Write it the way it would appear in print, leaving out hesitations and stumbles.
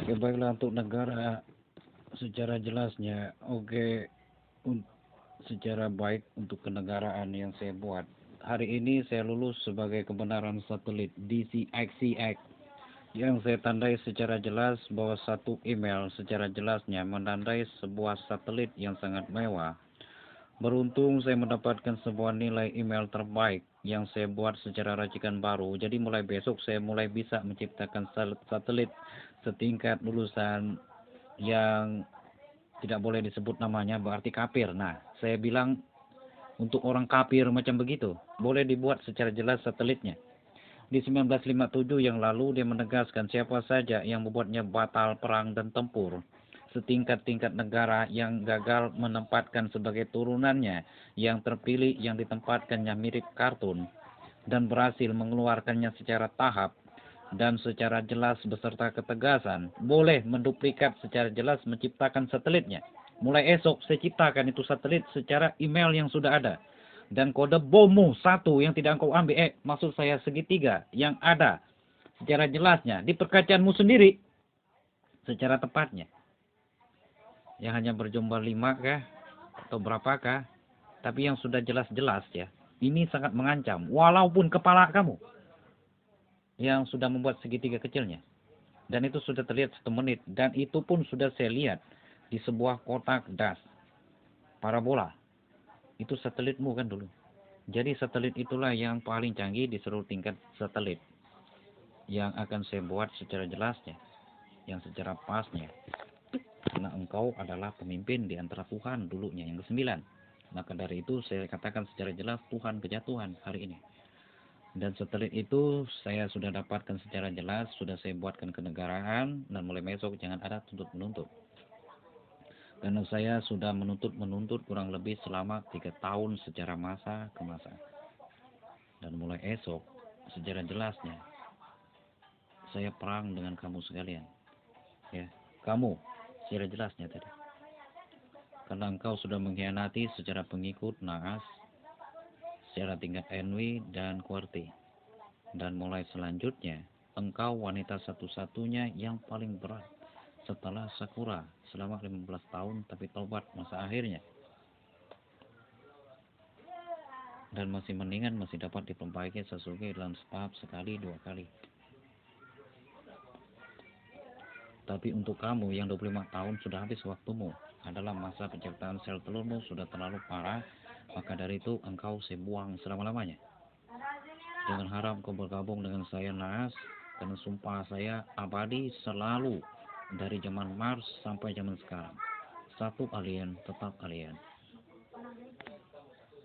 Oke, baiklah untuk negara secara jelasnya. Oke, secara baik untuk kenegaraan yang saya buat. Hari ini saya lulus sebagai kebenaran satelit DCXCX yang saya tandai secara jelas bahwa satu email secara jelasnya menandai sebuah satelit yang sangat mewah. Beruntung saya mendapatkan sebuah nilai email terbaik yang saya buat secara racikan baru. Jadi mulai besok saya mulai bisa menciptakan satelit setingkat lulusan yang tidak boleh disebut namanya, berarti kafir. Nah, saya bilang untuk orang kafir macam begitu, boleh dibuat secara jelas satelitnya. Di 1957 yang lalu dia menegaskan siapa saja yang membuatnya batal perang dan tempur. Setingkat-tingkat negara yang gagal menempatkan sebagai turunannya, yang terpilih yang ditempatkannya mirip kartun, dan berhasil mengeluarkannya secara tahap dan secara jelas beserta ketegasan, boleh menduplikat secara jelas menciptakan satelitnya. Mulai esok saya ciptakan itu satelit secara email yang sudah ada. Dan kode bommu satu yang tidak engkau ambil, maksud saya segitiga yang ada secara jelasnya di perkacaanmu sendiri secara tepatnya. Yang hanya berjumlah 5 kah atau berapakah, tapi yang sudah jelas-jelas ya. Ini sangat mengancam, walaupun kepala kamu yang sudah membuat segitiga kecilnya. Dan itu sudah terlihat 1 menit. Dan itu pun sudah saya lihat di sebuah kotak das parabola. Itu satelitmu kan dulu. Jadi satelit itulah yang paling canggih di seluruh tingkat satelit. Yang akan saya buat secara jelasnya. Yang secara pasnya. Karena engkau adalah pemimpin di antara Tuhan dulunya yang ke-9. Maka dari itu saya katakan secara jelas Tuhan kejatuhan hari ini. Dan satelit itu saya sudah dapatkan secara jelas, sudah saya buatkan kenegaraan, dan mulai besok jangan ada tuntut-menuntut. Karena saya sudah menuntut kurang lebih selama 3 tahun secara masa ke masa. Dan mulai esok secara jelasnya saya perang dengan kamu sekalian. Ya, kamu secara jelasnya tadi. Karena engkau sudah mengkhianati secara pengikut naas, secara tingkat NW dan QWERTY. Dan mulai selanjutnya, engkau wanita satu-satunya yang paling berat setelah Sakura selama 15 tahun tapi taubat masa akhirnya. Dan masih mendingan masih dapat diperbaiki Sasuke dalam tahap sekali 2 kali. Tapi untuk kamu yang 25 tahun sudah habis waktumu, adalah masa penciptaan sel telurmu sudah terlalu parah, maka dari itu engkau saya buang selama-lamanya. Jangan harap kau bergabung dengan saya naas, karena sumpah saya abadi selalu dari zaman Mars sampai zaman sekarang. Satu alien tetap alien.